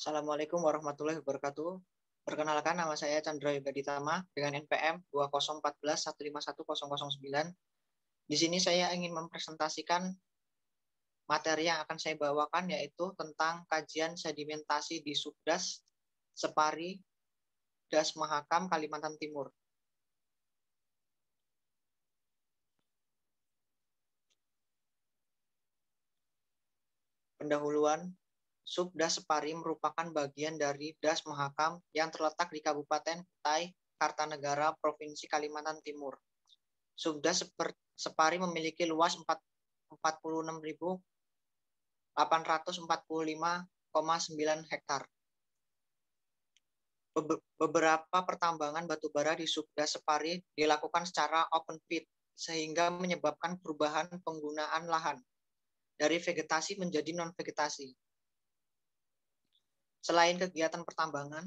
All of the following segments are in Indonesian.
Assalamualaikum warahmatullahi wabarakatuh. Perkenalkan, nama saya Chandra Yoga Ditama dengan NPM 2014151009. Di sini saya ingin mempresentasikan materi yang akan saya bawakan, yaitu tentang kajian sedimentasi di Subdas Separi, Das Mahakam, Kalimantan Timur. Pendahuluan. Subdas Separi merupakan bagian dari Das Mahakam yang terletak di Kabupaten Kutai Kartanegara, Provinsi Kalimantan Timur. Subdas Separi memiliki luas 46.845,9 hektar. Beberapa pertambangan batubara di Subdas Separi dilakukan secara open pit, sehingga menyebabkan perubahan penggunaan lahan dari vegetasi menjadi non-vegetasi. Selain kegiatan pertambangan,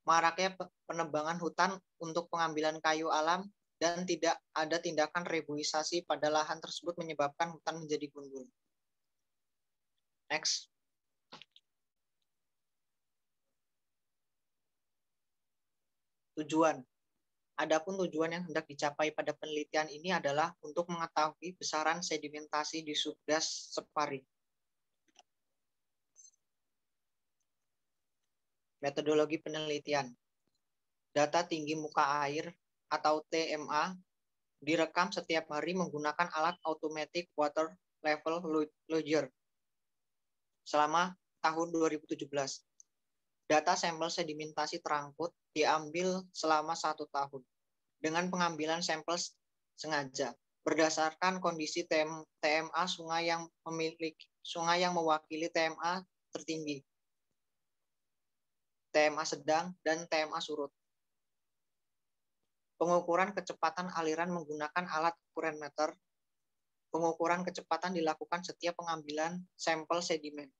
maraknya penebangan hutan untuk pengambilan kayu alam dan tidak ada tindakan reboisasi pada lahan tersebut menyebabkan hutan menjadi gundul. Next. Tujuan. Adapun tujuan yang hendak dicapai pada penelitian ini adalah untuk mengetahui besaran sedimentasi di Subdas Separi. Metodologi penelitian. Data tinggi muka air atau TMA direkam setiap hari menggunakan alat Automatic Water Level Logger selama tahun 2017. Data sampel sedimentasi terangkut diambil selama 1 tahun dengan pengambilan sampel sengaja berdasarkan kondisi TMA sungai yang mewakili TMA tertinggi, TMA sedang, dan TMA surut. Pengukuran kecepatan aliran menggunakan alat ukuran meter. Pengukuran kecepatan dilakukan setiap pengambilan sampel sedimen.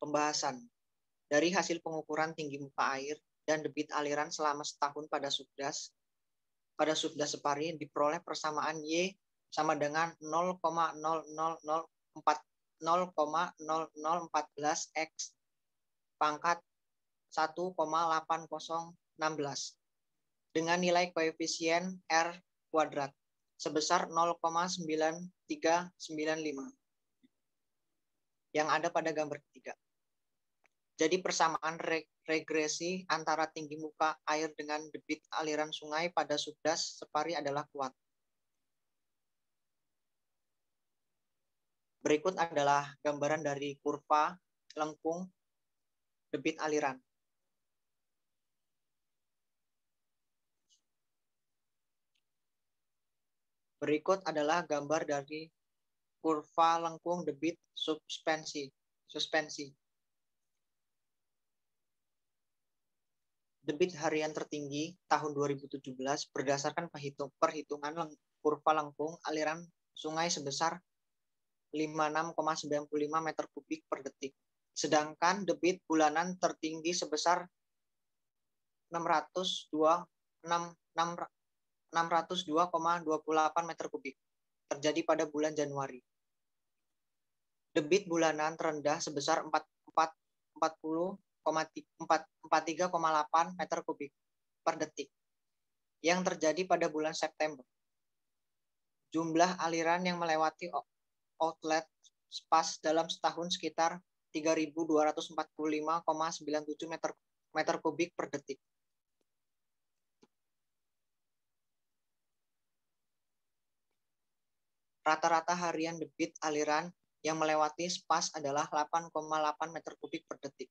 Pembahasan. Dari hasil pengukuran tinggi muka air dan debit aliran selama setahun pada Subdas Separi diperoleh persamaan Y sama dengan 0,0014 X pangkat 1,8016 dengan nilai koefisien R kuadrat sebesar 0,9395 yang ada pada gambar ketiga. Jadi persamaan regresi antara tinggi muka air dengan debit aliran sungai pada Subdas Separi adalah kuat. Berikut adalah gambaran dari kurva lengkung debit aliran. Berikut adalah gambar dari kurva lengkung debit suspensi. Debit harian tertinggi tahun 2017 berdasarkan perhitungan kurva lengkung aliran sungai sebesar 56,95 meter kubik per detik. Sedangkan debit bulanan tertinggi sebesar 602,28 meter kubik terjadi pada bulan Januari. Debit bulanan terendah sebesar 43,8 meter kubik per detik yang terjadi pada bulan September. Jumlah aliran yang melewati outlet spas dalam setahun sekitar 3.245,97 meter kubik per detik. Rata-rata harian debit aliran yang melewati spas adalah 8,8 meter kubik per detik.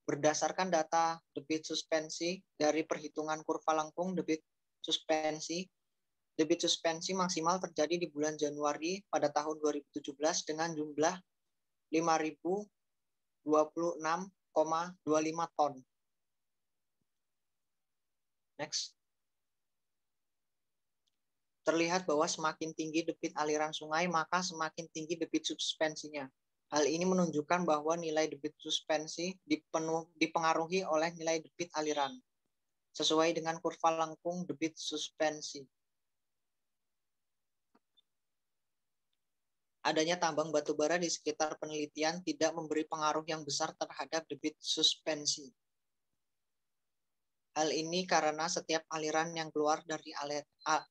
Berdasarkan data debit suspensi dari perhitungan kurva lengkung debit suspensi maksimal terjadi di bulan Januari pada tahun 2017 dengan jumlah 5.026,25 ton. Next. Terlihat bahwa semakin tinggi debit aliran sungai, maka semakin tinggi debit suspensinya. Hal ini menunjukkan bahwa nilai debit suspensi dipengaruhi oleh nilai debit aliran, sesuai dengan kurva lengkung debit suspensi. Adanya tambang batu bara di sekitar penelitian tidak memberi pengaruh yang besar terhadap debit suspensi. Hal ini karena setiap aliran yang keluar dari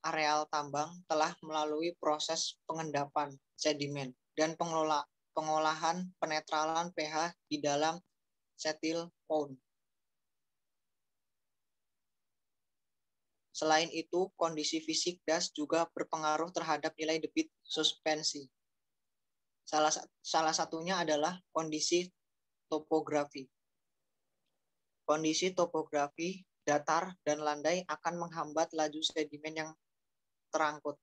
areal tambang telah melalui proses pengendapan sedimen dan pengolahan penetralan pH di dalam settle pond. Selain itu, kondisi fisik das juga berpengaruh terhadap nilai debit suspensi. Salah satunya adalah kondisi topografi. Kondisi topografi datar dan landai akan menghambat laju sedimen yang terangkut.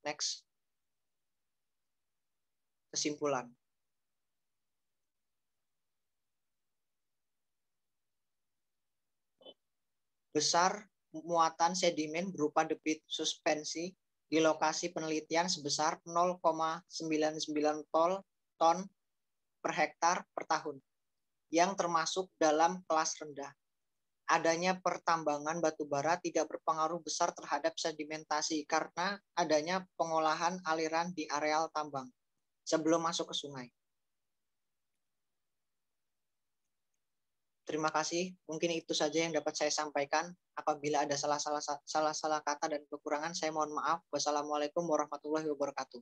Next. Kesimpulan. Besar muatan sedimen berupa debit suspensi di lokasi penelitian sebesar 0,99 ton per hektar per tahun, yang termasuk dalam kelas rendah. Adanya pertambangan batu bara tidak berpengaruh besar terhadap sedimentasi karena adanya pengolahan aliran di areal tambang sebelum masuk ke sungai. Terima kasih. Mungkin itu saja yang dapat saya sampaikan. Apabila ada salah kata dan kekurangan, saya mohon maaf. Wassalamualaikum warahmatullahi wabarakatuh.